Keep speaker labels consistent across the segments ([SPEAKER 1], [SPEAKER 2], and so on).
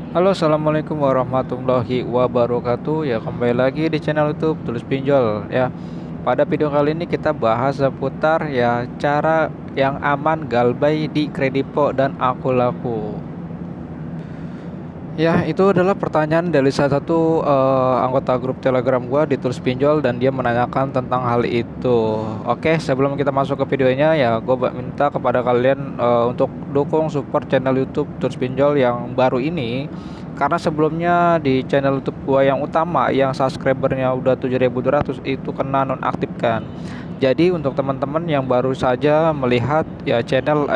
[SPEAKER 1] Halo, assalamualaikum warahmatullahi wabarakatuh. Ya, kembali lagi di channel YouTube Tulis Pinjol. Ya, pada video kali ini kita bahas seputar ya cara yang aman galbay di Kredipo dan Akulaku. Ya, itu adalah pertanyaan dari salah satu anggota grup Telegram gua di Tulis Pinjol dan dia menanyakan tentang hal itu. Oke, sebelum kita masuk ke videonya ya, gua minta kepada kalian untuk dukung support channel YouTube Tulis Pinjol yang baru ini. Karena sebelumnya di channel YouTube gua yang utama yang subscribernya udah 7.200 itu kena nonaktifkan. Jadi untuk teman-teman yang baru saja melihat ya channel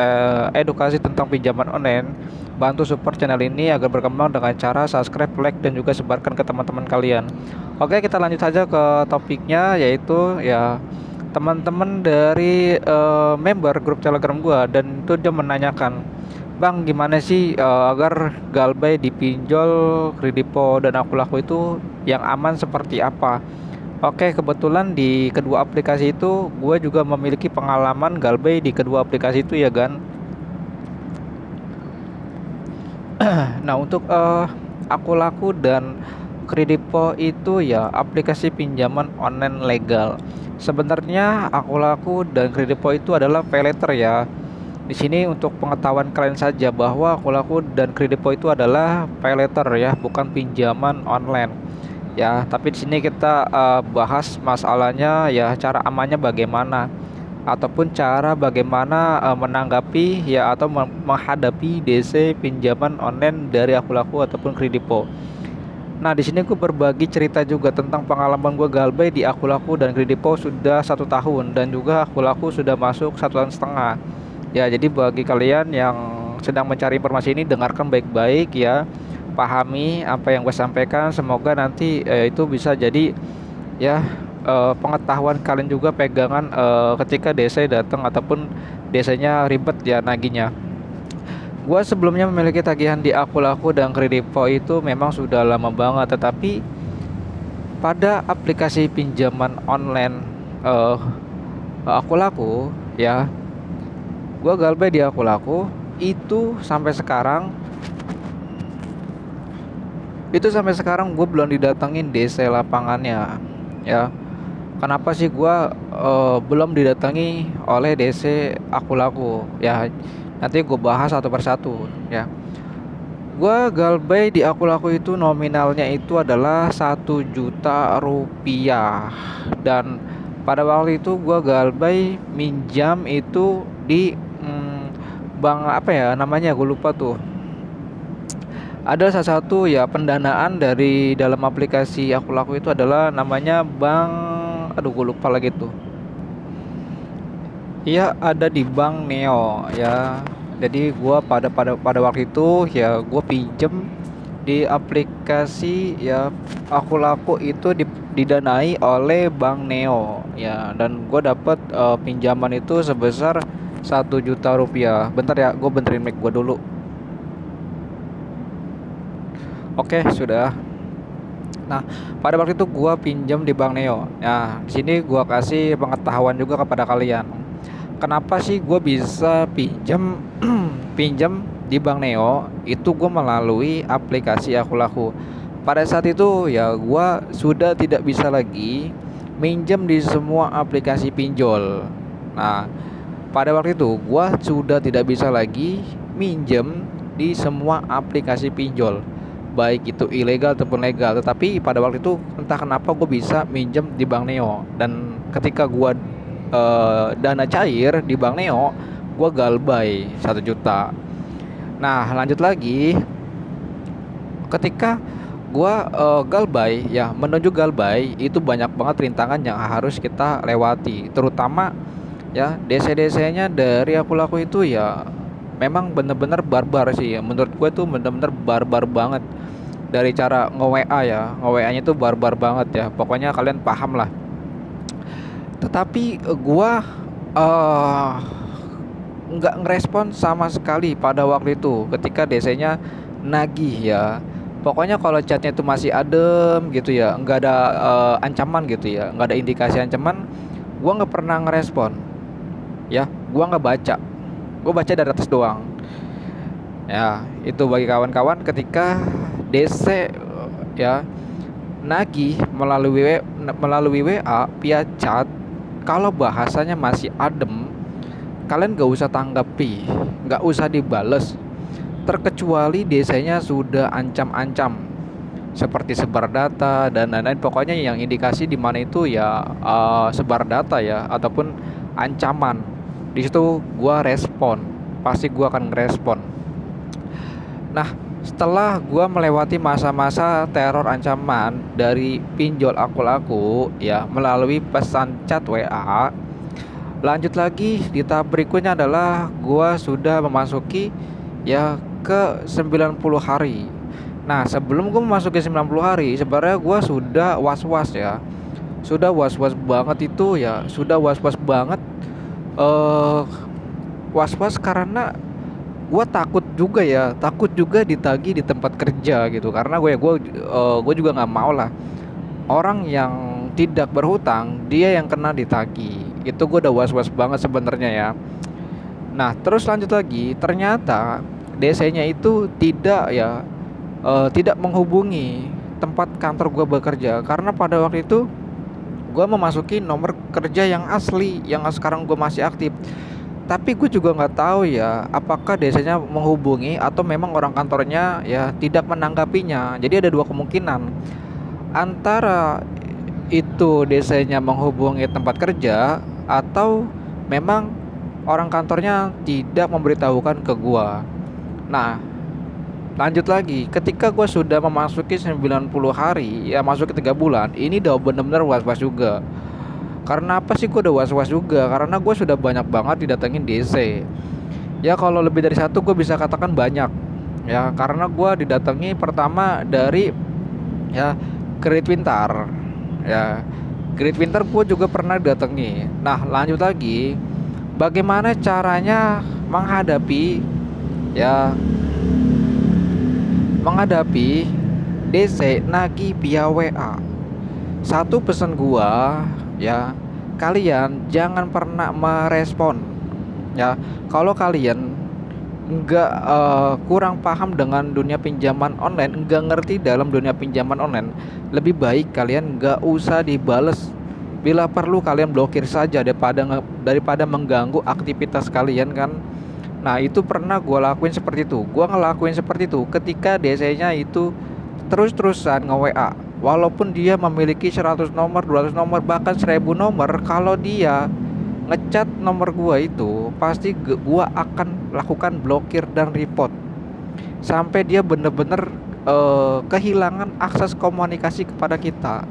[SPEAKER 1] edukasi tentang pinjaman online, bantu support channel ini agar berkembang dengan cara subscribe, like, dan juga sebarkan ke teman-teman kalian. Oke, kita lanjut saja ke topiknya, yaitu ya teman-teman dari member grup Telegram gua, dan itu dia menanyakan, Bang, gimana sih agar galbay dipinjol, Kredipo, dan Akulaku itu yang aman seperti apa? Oke, kebetulan di kedua aplikasi itu gue juga memiliki pengalaman galbay di kedua aplikasi itu ya, Gan. Nah, untuk Akulaku dan Kredipo itu ya aplikasi pinjaman online legal. Sebenarnya Akulaku dan Kredipo itu adalah paylater ya. Di sini untuk pengetahuan kalian saja bahwa Akulaku dan Kredipo itu adalah paylater ya, bukan pinjaman online. Ya, tapi di sini kita bahas masalahnya ya cara amannya bagaimana ataupun cara bagaimana menanggapi ya atau menghadapi DC pinjaman online dari Akulaku ataupun Kredipo. Nah, di sini gue berbagi cerita juga tentang pengalaman gue galbay di Akulaku dan Kredipo sudah 1 tahun dan juga Akulaku sudah masuk 1 tahun setengah. Ya, jadi bagi kalian yang sedang mencari informasi ini dengarkan baik-baik ya, pahami apa yang gue sampaikan. Semoga nanti itu bisa jadi ya pengetahuan kalian juga pegangan ketika DC datang ataupun DC-nya ribet ya naginya. Gua sebelumnya memiliki tagihan di Akulaku dan Kredipo itu memang sudah lama banget, tetapi pada aplikasi pinjaman online eh Akulaku ya, gua galbay di Akulaku itu sampai sekarang gue belum didatengin DC lapangannya ya. Kenapa sih gua belum didatangi oleh DC Akulaku ya? Nanti gue bahas satu persatu ya. Gua galbay di Akulaku itu nominalnya itu adalah 1 juta rupiah, dan pada waktu itu gua galbay minjam itu di bank apa ya namanya, gue lupa tuh. Ada salah satu ya pendanaan dari dalam aplikasi Akulaku itu adalah namanya bank, aduh gue lupa lagi tuh. Iya, ada di Bank Neo ya. Jadi gua pada waktu itu ya gua pinjem di aplikasi ya Akulaku itu didanai oleh Bank Neo ya, dan gua dapat pinjaman itu sebesar 1 juta rupiah. Bentar ya, gue benerin mic gua dulu. Oke, sudah. Nah, pada waktu itu gua pinjam di Bank Neo. Nah, di sini gua kasih pengetahuan juga kepada kalian. Kenapa sih gue bisa pinjam pinjam di Bank Neo? Itu gue melalui aplikasi Akulaku. Pada saat itu ya gue sudah tidak bisa lagi minjam di semua aplikasi pinjol. Nah, pada waktu itu gue sudah tidak bisa lagi minjem di semua aplikasi pinjol, baik itu ilegal ataupun legal. Tetapi pada waktu itu entah kenapa gue bisa minjem di Bank Neo, dan ketika gue dana cair di Bank Neo, gue galbay 1 juta. Nah, lanjut lagi, ketika gue galbay ya, menuju galbay itu banyak banget rintangan yang harus kita lewati, terutama ya DC-DC-nya dari Akulaku itu ya memang bener-bener barbar sih ya. Menurut gue tuh bener-bener barbar banget. Dari cara nge-WA ya, nge-WA nya tuh barbar banget ya, pokoknya kalian paham lah. Tetapi gua eh nggak ngerespon sama sekali pada waktu itu ketika DC-nya nagih ya. Pokoknya kalau chatnya itu masih adem gitu ya, nggak ada ancaman gitu ya, nggak ada indikasi ancaman, gua nggak pernah ngerespon ya. Gua nggak baca, gua baca dari atas doang ya. Itu bagi kawan-kawan ketika DC ya nagih melalui WA via chat. Kalau bahasanya masih adem, kalian gak usah tanggapi, gak usah dibales, terkecuali DC-nya sudah ancam-ancam seperti sebar data dan lain-lain. Pokoknya yang indikasi di mana itu ya sebar data ya ataupun ancaman. Di situ gua respon, pasti gua akan ngerespon. Nah, setelah gua melewati masa-masa teror ancaman dari pinjol akun-aku ya melalui pesan chat WA, lanjut lagi di tahap berikutnya adalah gua sudah memasuki ya ke 90 hari. Nah, sebelum gua memasuki 90 hari, sebenarnya gua sudah was-was ya. Sudah was-was banget itu ya, sudah was-was banget eh was-was karena gue takut juga ya, takut juga ditagih di tempat kerja gitu. Karena gue juga nggak mau lah orang yang tidak berhutang dia yang kena ditagih. Itu gue udah was-was banget sebenarnya ya. Nah, terus lanjut lagi, ternyata DC-nya itu tidak menghubungi tempat kantor gue bekerja karena pada waktu itu gue memasuki nomor kerja yang asli yang sekarang gue masih aktif. Tapi gue juga nggak tahu ya apakah desanya menghubungi atau memang orang kantornya ya tidak menanggapinya. Jadi ada dua kemungkinan, antara itu desanya menghubungi tempat kerja atau memang orang kantornya tidak memberitahukan ke gue. Nah, lanjut lagi, ketika gue sudah memasuki 90 hari ya masuk ke 3 bulan, ini udah bener-bener was-was juga. Karena apa sih gue udah was-was juga? Karena gue sudah banyak banget didatengin DC. Ya kalau lebih dari satu gue bisa katakan banyak. Ya karena gue didatangi pertama dari ya Kredit Pintar. Ya Kredit Pintar gue juga pernah didatangi. Nah lanjut lagi, bagaimana caranya ya menghadapi DC nagih via WA. Satu pesan gua ya, kalian jangan pernah merespon ya. Kalau kalian nggak kurang paham dengan dunia pinjaman online, nggak ngerti dalam dunia pinjaman online, lebih baik kalian nggak usah dibales. Bila perlu kalian blokir saja daripada mengganggu aktivitas kalian kan. Nah itu pernah gue lakuin seperti itu. Gue ngelakuin seperti itu ketika DC-nya itu terus-terusan nge-WA. Walaupun dia memiliki 100 nomor, 200 nomor, bahkan 1000 nomor, kalau dia ngechat nomor gua itu pasti gua akan lakukan blokir dan report sampai dia bener-bener kehilangan akses komunikasi kepada kita.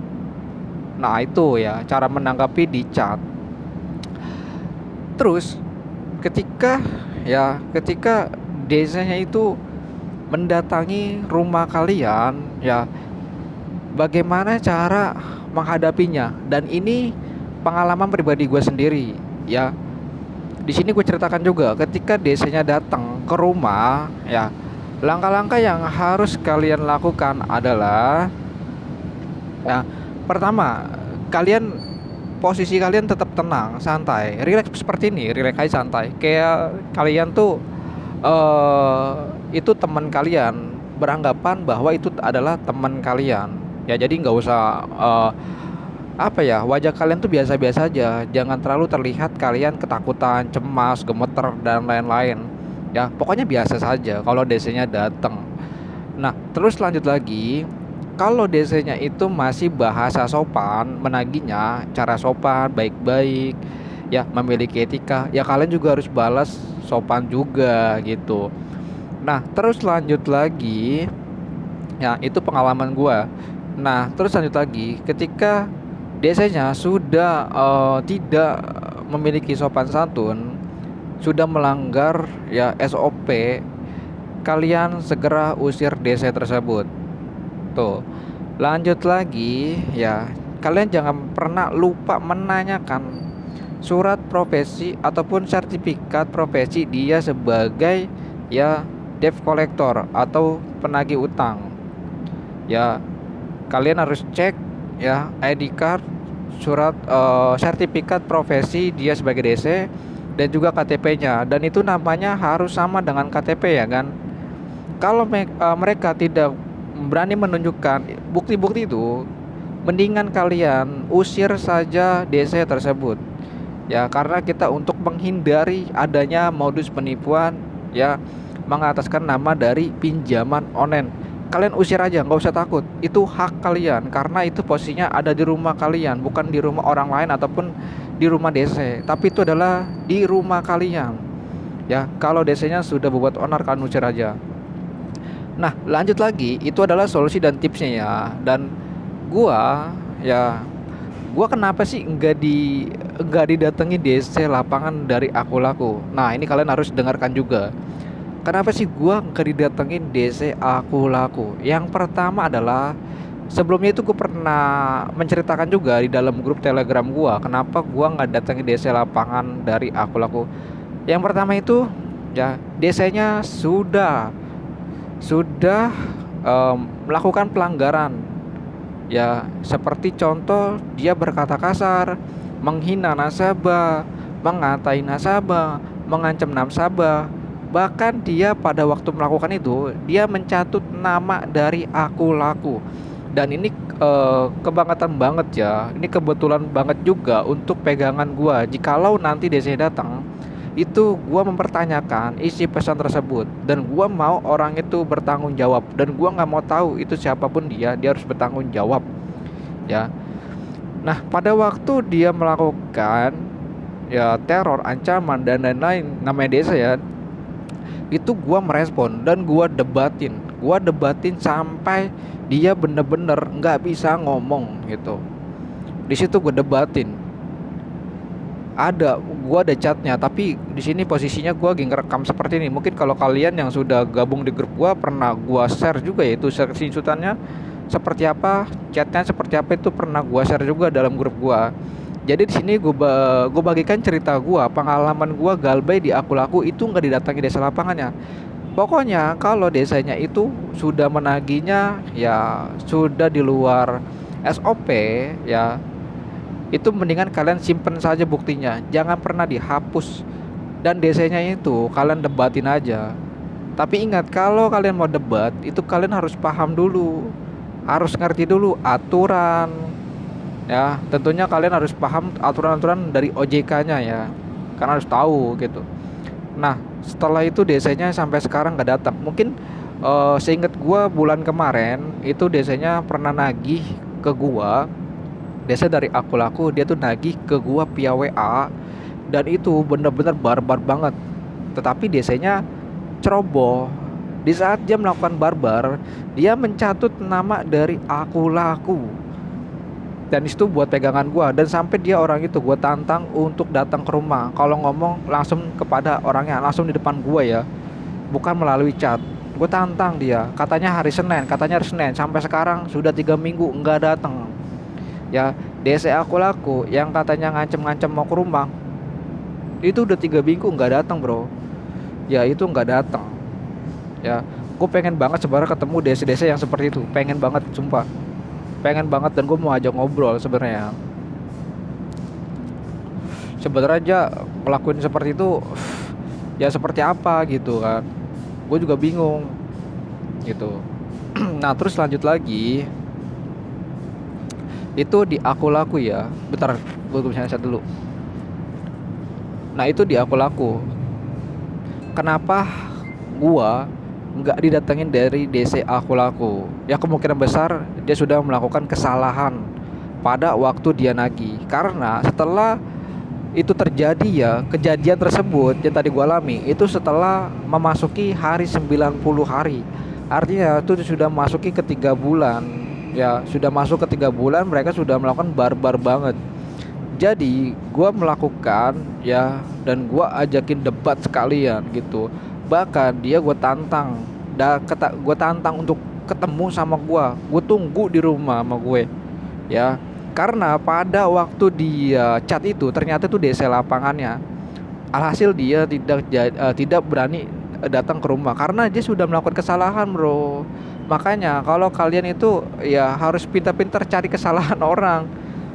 [SPEAKER 1] Nah itu ya cara menanggapi di chat. Terus ketika desanya itu mendatangi rumah kalian ya, bagaimana cara menghadapinya? Dan ini pengalaman pribadi gue sendiri ya. Di sini gue ceritakan juga ketika DC-nya datang ke rumah ya, langkah-langkah yang harus kalian lakukan adalah ya, pertama, posisi kalian tetap tenang, santai, rileks seperti ini, rileks aja santai. Kayak kalian tuh itu teman kalian, beranggapan bahwa itu adalah teman kalian. Ya jadi nggak usah wajah kalian tuh biasa-biasa aja. Jangan terlalu terlihat kalian ketakutan, cemas, gemeter dan lain-lain. Ya pokoknya biasa saja kalau DC-nya datang. Nah terus lanjut lagi, kalau DC-nya itu masih bahasa sopan, menagihnya cara sopan, baik-baik, ya memiliki etika, ya kalian juga harus balas sopan juga gitu. Nah terus lanjut lagi, ya itu pengalaman gua. Nah terus lanjut lagi, ketika DC-nya sudah tidak memiliki sopan santun, sudah melanggar ya SOP, kalian segera usir DC tersebut. Tuh. Lanjut lagi ya, kalian jangan pernah lupa menanyakan surat profesi ataupun sertifikat profesi dia sebagai ya debt collector atau penagih utang. Ya, kalian harus cek ya ID card, surat sertifikat profesi dia sebagai DC dan juga KTP-nya, dan itu namanya harus sama dengan KTP ya kan. Kalau mereka tidak berani menunjukkan bukti-bukti itu, mendingan kalian usir saja DC tersebut. Ya, karena kita untuk menghindari adanya modus penipuan, ya, mengataskan nama dari pinjaman online. Kalian usir aja, nggak usah takut. Itu hak kalian, karena itu posisinya ada di rumah kalian, bukan di rumah orang lain ataupun di rumah DC. Tapi itu adalah di rumah kalian. Ya, kalau DC-nya sudah berbuat onar, kalian usir aja. Nah, lanjut lagi, itu adalah solusi dan tipsnya ya. Dan gua ya gua kenapa sih enggak didatangi DC lapangan dari aku laku. Nah, ini kalian harus dengarkan juga. Kenapa sih gua enggak didatengin DC aku laku? Yang pertama adalah sebelumnya itu gue pernah menceritakan juga di dalam grup Telegram gua kenapa gua nggak datengin DC lapangan dari aku laku. Yang pertama itu ya DC-nya sudah melakukan pelanggaran. Ya, seperti contoh dia berkata kasar, menghina nasabah, mengatai nasabah, mengancam nasabah. Bahkan dia pada waktu melakukan itu, dia mencatut nama dari aku laku. Dan ini kebangetan banget ya. Ini kebetulan banget juga untuk pegangan gua. Jikalau nanti DC datang, itu gua mempertanyakan isi pesan tersebut dan gua mau orang itu bertanggung jawab, dan gua nggak mau tahu itu siapapun dia harus bertanggung jawab ya. Nah, pada waktu dia melakukan ya teror, ancaman dan lain-lain namanya desa ya, itu gua merespon dan gua debatin sampai dia bener-bener nggak bisa ngomong gitu. Di situ gua debatin, gua ada chatnya, tapi di sini posisinya gua lagi ngerekam seperti ini. Mungkin kalau kalian yang sudah gabung di grup gua pernah gua share juga ya, itu screenshotannya seperti apa, chatnya seperti apa, itu pernah gua share juga dalam grup gua. Jadi di sini gua bagikan cerita gua, pengalaman gua galbay di aku laku itu nggak didatangi desa lapangannya. Pokoknya kalau desanya itu sudah menagihnya ya sudah di luar SOP ya, itu mendingan kalian simpen saja buktinya, jangan pernah dihapus. Dan DC-nya itu kalian debatin aja. Tapi ingat, kalau kalian mau debat itu kalian harus paham dulu, harus ngerti dulu aturan ya. Tentunya kalian harus paham aturan-aturan dari OJK-nya ya, karena harus tahu gitu. Nah, setelah itu DC-nya sampai sekarang nggak datang. Mungkin seingat gua bulan kemarin itu DC-nya pernah nagih ke gua. Desa dari aku laku, dia tuh nagih ke gua via WA, dan itu bener-bener barbar banget. Tetapi desanya ceroboh. Di saat dia melakukan barbar, dia mencatut nama dari aku laku. Dan itu buat pegangan gua, dan sampai dia orang itu gua tantang untuk datang ke rumah. Kalau ngomong langsung kepada orangnya, langsung di depan gua ya, bukan melalui chat. Gue tantang dia, katanya hari Senin, sampai sekarang sudah 3 minggu nggak datang. Ya, DC aku laku yang katanya ngancem-ngancem mau ke rumah, itu udah 3 minggu nggak datang bro. Ya itu nggak datang. Ya, gue pengen banget sebenarnya ketemu DC-DC yang seperti itu, pengen banget sumpah, pengen banget. Dan gue mau ajak ngobrol sebenarnya. Sebenarnya aja ngelakuin seperti itu ya seperti apa gitu kan, gue juga bingung gitu. Nah, terus lanjut lagi, itu di aku laku ya, bentar gue bisa lihat dulu. Nah, itu di aku laku, kenapa gua nggak didatengin dari DC aku laku? Ya kemungkinan besar dia sudah melakukan kesalahan pada waktu dia nagih. Karena setelah itu terjadi ya, kejadian tersebut yang tadi gua alami itu setelah memasuki hari 90 hari. Artinya itu sudah masuki ke 3 bulan. Ya sudah masuk ke 3 bulan, mereka sudah melakukan barbar banget. Jadi gue melakukan ya, dan gue ajakin debat sekalian gitu. Bahkan dia gue tantang, gue tantang untuk ketemu sama gue tunggu di rumah sama gue ya. Karena pada waktu dia chat itu ternyata itu DC lapangannya. Alhasil dia tidak berani datang ke rumah karena dia sudah melakukan kesalahan bro. Makanya kalau kalian itu ya harus pintar-pintar cari kesalahan orang.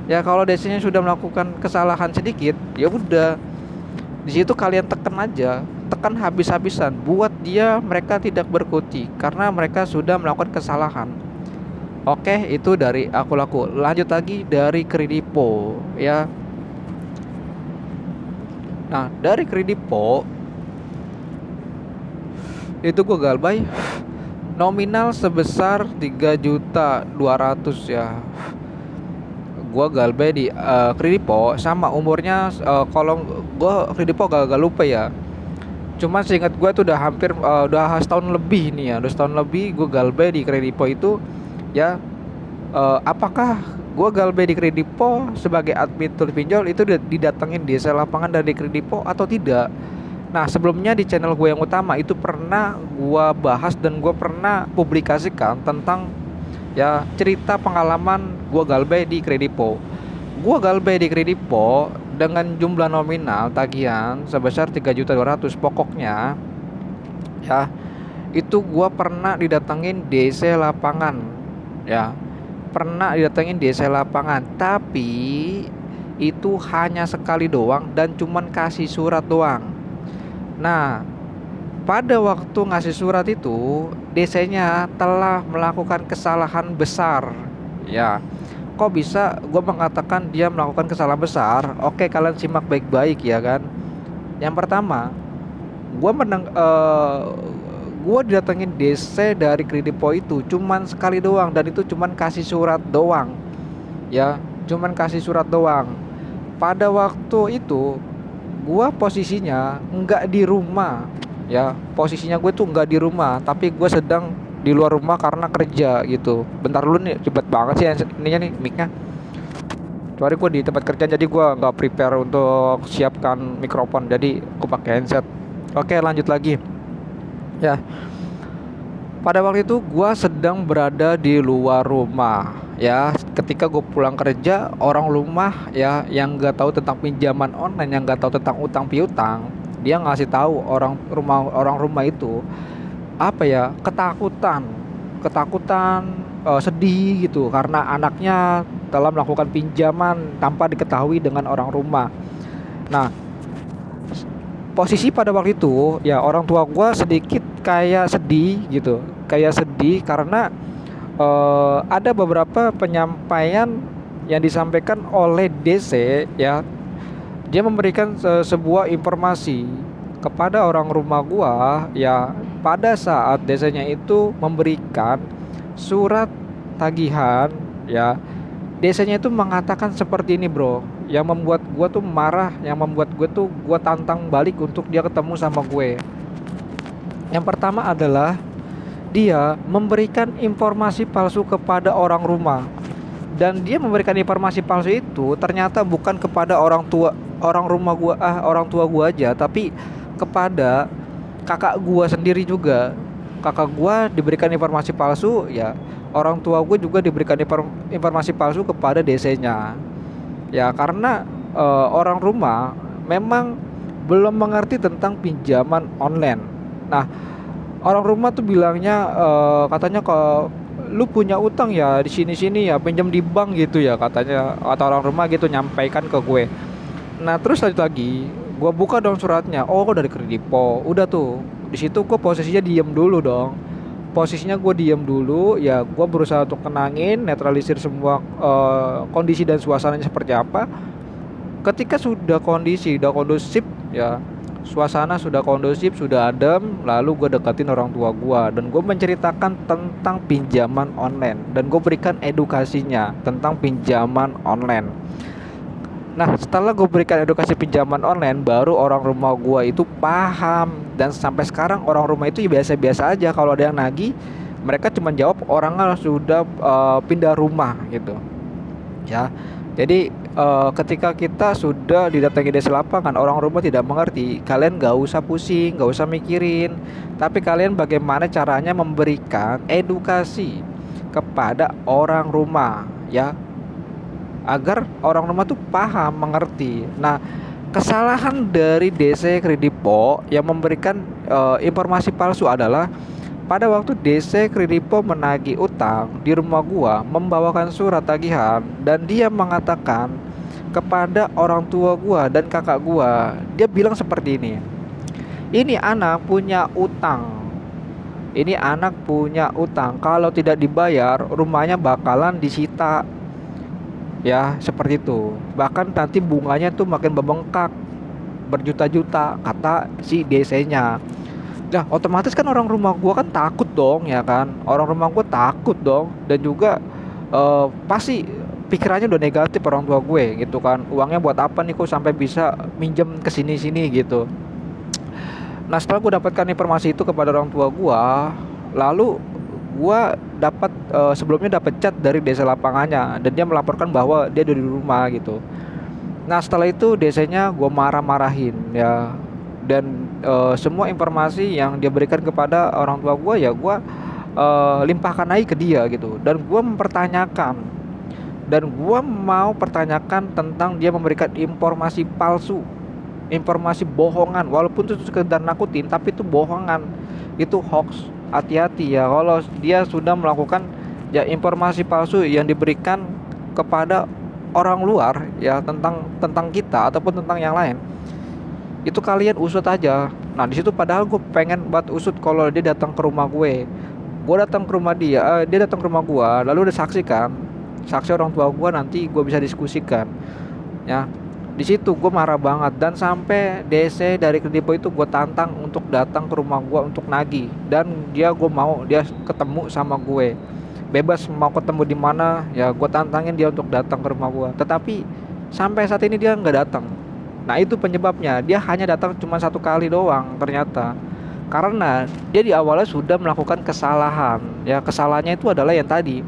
[SPEAKER 1] Ya kalau DC-nya sudah melakukan kesalahan sedikit, ya udah di situ kalian tekan aja. tekan habis-habisan buat mereka tidak berkutik karena mereka sudah melakukan kesalahan. Oke, itu dari aku laku. Lanjut lagi dari Kredipo ya. Nah, dari Kredipo itu gue galbay nominal sebesar 3.200.000 ya. Gua galbay di Kredipo sama umurnya kalau gua Kredipo gak lupa ya. Cuman seingat gue tuh udah hampir udah setahun lebih nih ya, udah setahun lebih gue galbay di Kredipo itu ya. Apakah gue galbay di Kredipo sebagai admin tools pinjol itu didatengin desa lapangan dari Kredipo atau tidak? Nah, sebelumnya di channel gue yang utama itu pernah gue bahas dan gue pernah publikasikan tentang ya cerita pengalaman gue galbay di Kredipo. Gue galbay di Kredipo dengan jumlah nominal tagihan sebesar 3.200.000 pokoknya ya. Itu gue pernah didatengin DC lapangan ya. Pernah didatengin DC lapangan, tapi itu hanya sekali doang dan cuman kasih surat doang. Nah, pada waktu ngasih surat itu DC-nya telah melakukan kesalahan besar ya. Kok bisa gue mengatakan dia melakukan kesalahan besar? Oke, kalian simak baik-baik ya kan. Yang pertama, gue gue didatengin DC dari Kredipo itu cuman sekali doang, dan itu cuman kasih surat doang ya, cuman kasih surat doang. Pada waktu itu gue posisinya nggak di rumah ya, posisinya gue tuh nggak di rumah, tapi gue sedang di luar rumah karena kerja gitu. Bentar dulu nih, ribet banget sih ininya nih mic-nya. Sorry, gue di tempat kerja jadi gue nggak prepare untuk siapkan mikrofon, jadi gue pakai handset. Oke, lanjut lagi ya. Pada waktu itu gue sedang berada di luar rumah ya. Ketika gue pulang kerja, orang rumah ya yang nggak tahu tentang pinjaman online, yang nggak tahu tentang utang piutang, dia ngasih tahu orang rumah itu apa ya, ketakutan, sedih gitu karena anaknya telah melakukan pinjaman tanpa diketahui dengan orang rumah. Nah, posisi pada waktu itu ya orang tua gue sedikit kayak sedih gitu, kayak sedih karena ada beberapa penyampaian yang disampaikan oleh DC ya. Dia memberikan sebuah informasi kepada orang rumah gua ya, pada saat DC-nya itu memberikan surat tagihan ya. DC-nya itu mengatakan seperti ini bro, yang membuat gua tuh marah, yang membuat gua tantang balik untuk dia ketemu sama gue. Yang pertama adalah dia memberikan informasi palsu kepada orang rumah, dan dia memberikan informasi palsu itu ternyata bukan kepada orang tua gua aja, tapi kepada kakak gua sendiri juga. Kakak gua diberikan informasi palsu ya, orang tua gue juga diberikan informasi palsu kepada DC-nya ya, karena orang rumah memang belum mengerti tentang pinjaman online. Nah, orang rumah tuh bilangnya katanya kalau lu punya utang ya di sini ya, pinjam di bank gitu ya katanya, atau orang rumah gitu nyampaikan ke gue. Nah, terus lanjut lagi, gue buka dong suratnya. Oh, dari Kredipo. Udah tuh, di situ gue posisinya diem dulu dong. Posisinya gue diem dulu ya, gue berusaha untuk tenangin, netralisir semua kondisi dan suasananya seperti apa. Ketika sudah kondusif ya, suasana sudah kondusif, sudah adem, lalu gue deketin orang tua gue dan gue menceritakan tentang pinjaman online, dan gue berikan edukasinya tentang pinjaman online. Nah, setelah gue berikan edukasi pinjaman online, baru orang rumah gue itu paham. Dan sampai sekarang orang rumah itu ya biasa-biasa aja. Kalau ada yang nagih, mereka cuma jawab orangnya sudah pindah rumah gitu ya. Jadi ketika kita sudah didatangi desa lapangan, orang rumah tidak mengerti, kalian gak usah pusing, gak usah mikirin, tapi kalian bagaimana caranya memberikan edukasi kepada orang rumah ya, agar orang rumah tuh paham, mengerti. Nah, kesalahan dari DC Kredipo yang memberikan informasi palsu adalah pada waktu DC Kredipo menagih utang di rumah gua, membawakan surat tagihan, dan dia mengatakan kepada orang tua gua dan kakak gua, dia bilang seperti ini. Ini anak punya utang. Ini anak punya utang. Kalau tidak dibayar, rumahnya bakalan disita. Ya, seperti itu. Bahkan nanti bunganya tuh makin membengkak, berjuta-juta kata si DC-nya. Nah, otomatis kan orang rumah gua kan takut dong, ya kan? Orang rumah gua takut dong, dan juga pasti pikirannya udah negatif orang tua gue gitu kan. Uangnya buat apa nih kok sampai bisa minjem ke sini-sini gitu. Nah, setelah gue dapatkan informasi itu kepada orang tua gue, lalu gue dapat sebelumnya dapat chat dari desa lapangannya, dan dia melaporkan bahwa dia ada di rumah gitu. Nah, setelah itu desanya gue marah-marahin ya, dan semua informasi yang dia berikan kepada orang tua gue ya gue limpahkan aja ke dia gitu, dan gue mempertanyakan, dan gue mau pertanyakan tentang dia memberikan informasi palsu, informasi bohongan, walaupun itu sekedar nakutin tapi itu bohongan, itu hoax. Hati-hati ya kalau dia sudah melakukan ya informasi palsu yang diberikan kepada orang luar ya, tentang tentang kita ataupun tentang yang lain, itu kalian usut aja. Nah, di situ padahal gue pengen buat usut kalau dia datang ke rumah gue datang ke rumah dia, dia datang ke rumah gue, lalu udah saksi kan, saksi orang tua gue, nanti gue bisa diskusikan ya. Di situ gue marah banget, dan sampai DC dari Kredivo itu gue tantang untuk datang ke rumah gue untuk nagih, dan dia ketemu sama gue, bebas mau ketemu di mana ya, gue tantangin dia untuk datang ke rumah gue, tetapi sampai saat ini dia nggak datang. Nah, itu penyebabnya, dia hanya datang cuma satu kali doang ternyata, karena dia di awalnya sudah melakukan kesalahan ya. Kesalahannya itu adalah yang tadi,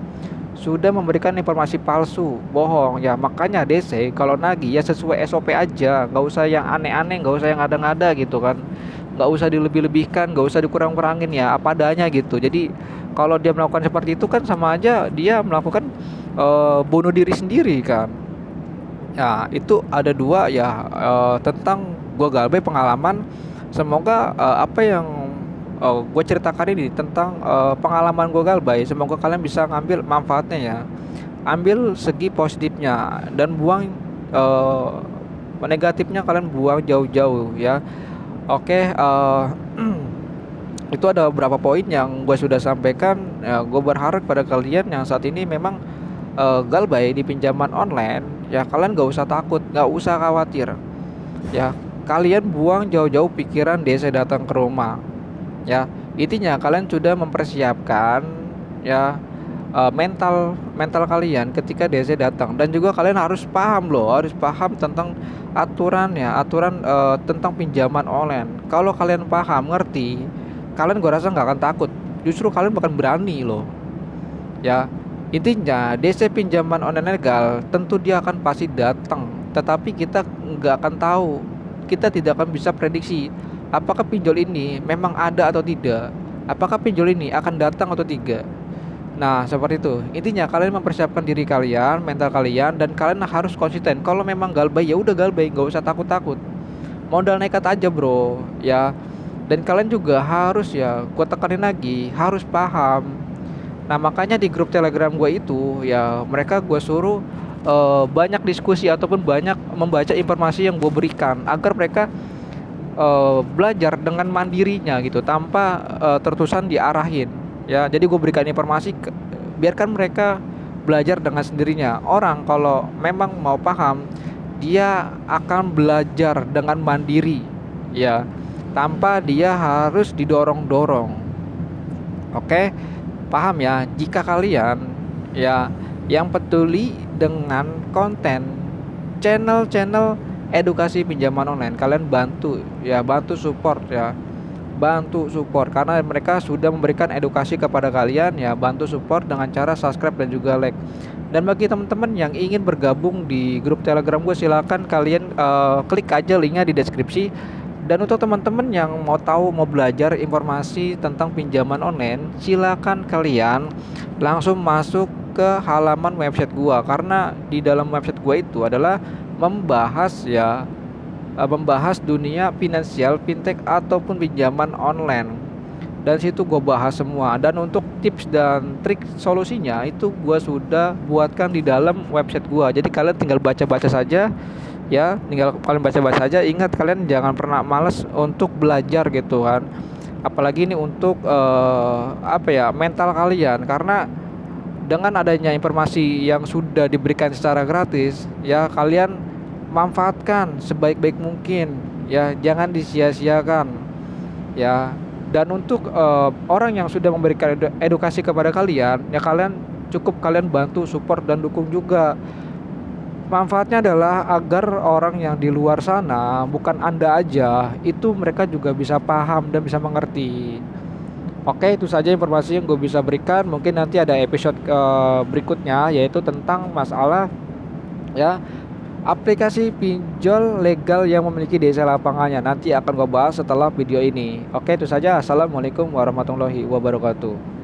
[SPEAKER 1] sudah memberikan informasi palsu, bohong ya. Makanya DC kalau nagih ya sesuai SOP aja, nggak usah yang aneh-aneh, nggak usah yang ada-ngada gitu kan, nggak usah dilebih-lebihkan, nggak usah dikurang-kurangin ya, apa adanya gitu. Jadi kalau dia melakukan seperti itu kan sama aja dia melakukan bunuh diri sendiri kan. Ya, itu ada dua ya, tentang gua galbay pengalaman. Semoga apa yang gue ceritakan ini tentang pengalaman gue galbay, semoga kalian bisa ngambil manfaatnya ya. Ambil segi positifnya dan buang negatifnya, kalian buang jauh-jauh ya. Oke, itu ada beberapa poin yang gue sudah sampaikan ya. Gue berharap pada kalian yang saat ini memang galbay di pinjaman online ya, kalian gak usah takut, gak usah khawatir ya. Kalian buang jauh-jauh pikiran desa datang ke rumah ya. Intinya kalian sudah mempersiapkan ya mental mental kalian ketika DC datang, dan juga kalian harus paham loh, harus paham tentang aturan ya, aturan tentang pinjaman online. Kalau kalian paham, ngerti, kalian gua rasa nggak akan takut, justru kalian bahkan berani loh ya. Intinya DC pinjaman online legal tentu dia akan pasti datang, tetapi kita nggak akan tahu, kita tidak akan bisa prediksi apakah pinjol ini memang ada atau tidak, apakah pinjol ini akan datang atau tidak. Nah, seperti itu. Intinya kalian mempersiapkan diri kalian, mental kalian, dan kalian harus konsisten. Kalau memang galbay ya udah galbay, nggak usah takut-takut. Modal nekat aja, bro. Ya. Dan kalian juga harus ya, gue tekanin lagi, harus paham. Nah, makanya di grup Telegram gue itu ya, mereka gue suruh banyak diskusi ataupun banyak membaca informasi yang gue berikan, agar mereka belajar dengan mandirinya gitu, tanpa tertusan diarahin ya. Jadi gue berikan informasi biarkan mereka belajar dengan sendirinya. Orang kalau memang mau paham, dia akan belajar dengan mandiri ya, tanpa dia harus didorong-dorong. Oke, paham ya? Jika kalian ya yang peduli dengan konten channel-channel edukasi pinjaman online, kalian bantu ya, bantu support ya, bantu support, karena mereka sudah memberikan edukasi kepada kalian ya. Bantu support dengan cara subscribe dan juga like. Dan bagi teman-teman yang ingin bergabung di grup Telegram gue, silakan kalian klik aja linknya di deskripsi. Dan untuk teman-teman yang mau tahu, mau belajar informasi tentang pinjaman online, silakan kalian langsung masuk ke halaman website gua, karena di dalam website gua itu adalah membahas ya, membahas dunia finansial, fintech ataupun pinjaman online. Dan situ gue bahas semua, dan untuk tips dan trik solusinya itu gue sudah buatkan di dalam website gue. Jadi kalian tinggal baca-baca saja Ya tinggal kalian baca-baca aja. Ingat, kalian jangan pernah malas untuk belajar gitu kan, apalagi ini untuk apa ya, mental kalian. Karena dengan adanya informasi yang sudah diberikan secara gratis, ya kalian manfaatkan sebaik-baik mungkin, ya jangan disia-siakan ya. Dan untuk orang yang sudah memberikan edukasi kepada kalian, ya kalian cukup kalian bantu, support dan dukung juga. Manfaatnya adalah agar orang yang di luar sana, bukan Anda aja, itu mereka juga bisa paham dan bisa mengerti. Oke, itu saja informasi yang gue bisa berikan. Mungkin nanti ada episode berikutnya, yaitu tentang masalah ya aplikasi pinjol legal yang memiliki desa lapangannya. Nanti akan gue bahas setelah video ini. Oke, itu saja. Assalamualaikum warahmatullahi wabarakatuh.